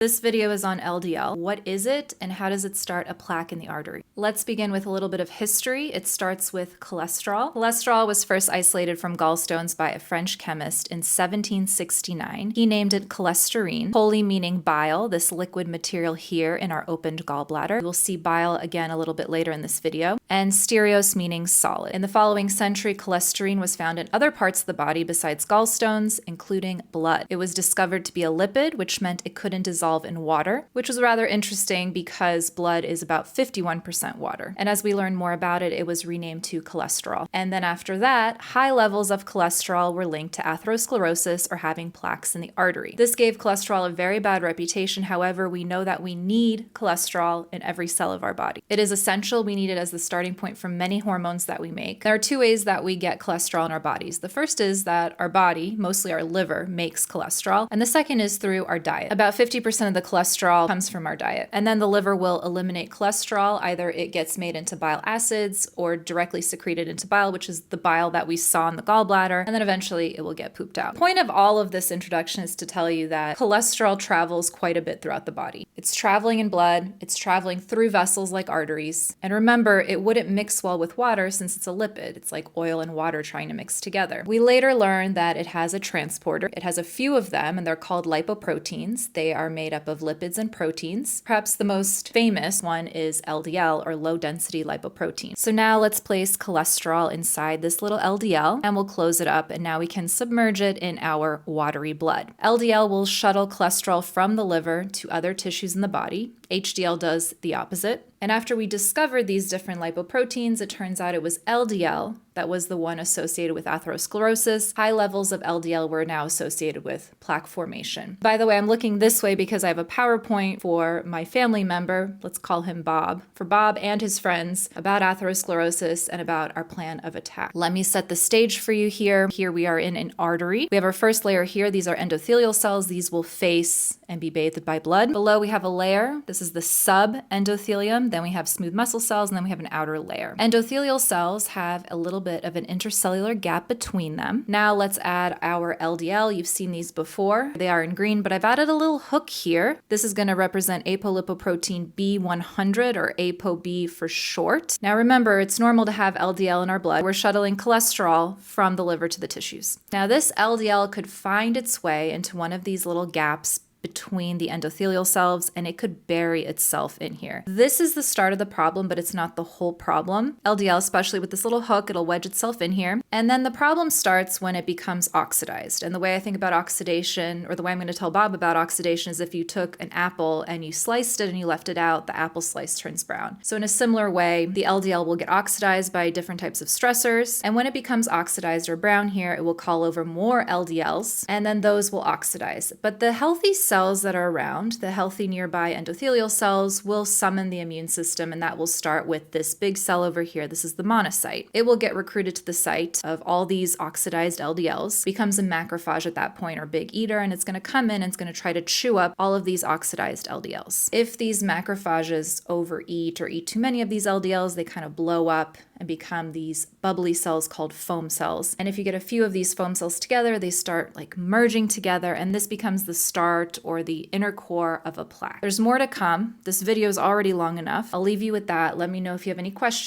This video is on LDL. What is it and how does it start a plaque in the artery? Let's begin with a little bit of history. It starts with cholesterol. Cholesterol was first isolated from gallstones by a French chemist in 1769. He named it cholesterine, choline meaning bile, this liquid material here in our opened gallbladder. We'll see bile again a little bit later in this video. And stereos meaning solid. In the following century, cholesterine was found in other parts of the body besides gallstones, including blood. It was discovered to be a lipid, which meant it couldn't dissolve in water, which was rather interesting because blood is about 51% water. And as we learn more about it, it was renamed to cholesterol. And then after that, high levels of cholesterol were linked to atherosclerosis or having plaques in the artery. This gave cholesterol a very bad reputation. However, we know that we need cholesterol in every cell of our body. It is essential. We need it as the starting point for many hormones that we make. There are two ways that we get cholesterol in our bodies. The first is that our body, mostly our liver, makes cholesterol. And the second is through our diet. About 50% of the cholesterol comes from our diet. And then the liver will eliminate cholesterol. Either it gets made into bile acids or directly secreted into bile, which is the bile that we saw in the gallbladder. And then eventually it will get pooped out. The point of all of this introduction is to tell you that cholesterol travels quite a bit throughout the body. It's traveling in blood. It's traveling through vessels like arteries. And remember, it wouldn't mix well with water since it's a lipid. It's like oil and water trying to mix together. We later learned that it has a transporter. It has a few of them, and they're called lipoproteins. They are made up of lipids and proteins. Perhaps the most famous one is LDL, or low density lipoprotein. So now let's place cholesterol inside this little LDL and we'll close it up, and now we can submerge it in our watery blood. LDL will shuttle cholesterol from the liver to other tissues in the body. HDL does the opposite. And after we discovered these different lipoproteins, it turns out it was LDL that was the one associated with atherosclerosis. High levels of LDL were now associated with plaque formation. By the way, I'm looking this way because I have a PowerPoint for my family member, let's call him Bob, for Bob and his friends about atherosclerosis and about our plan of attack. Let me set the stage for you here. Here we are in an artery. We have our first layer here. These are endothelial cells. These will face and be bathed by blood. Below we have a layer. This is the subendothelium. Then we have smooth muscle cells, and then we have an outer layer. Endothelial cells have a little bit of an intercellular gap between them. Now let's add our LDL. You've seen these before. They are in green, but I've added a little hook here. This is going to represent apolipoprotein B100, or ApoB for short. Now remember, it's normal to have LDL in our blood. We're shuttling cholesterol from the liver to the tissues. Now this LDL could find its way into one of these little gaps between the endothelial cells, and it could bury itself in here. This is the start of the problem, but it's not the whole problem. LDL, especially with this little hook, it'll wedge itself in here. And then the problem starts when it becomes oxidized. And the way I think about oxidation, or the way I'm going to tell Bob about oxidation, is if you took an apple and you sliced it and you left it out, the apple slice turns brown. So in a similar way, the LDL will get oxidized by different types of stressors. And when it becomes oxidized or brown here, it will call over more LDLs, and then those will oxidize. But the healthy cells that are around, the healthy nearby endothelial cells, will summon the immune system, and that will start with this big cell over here. This is the monocyte. It will get recruited to the site of all these oxidized LDLs, becomes a macrophage at that point, or big eater, and it's going to come in and it's going to try to chew up all of these oxidized LDLs. If these macrophages overeat or eat too many of these LDLs, they kind of blow up and become these bubbly cells called foam cells. And if you get a few of these foam cells together, they start like merging together, and this becomes the start or the inner core of a plaque. There's more to come. This video is already long enough. I'll leave you with that. Let me know if you have any questions.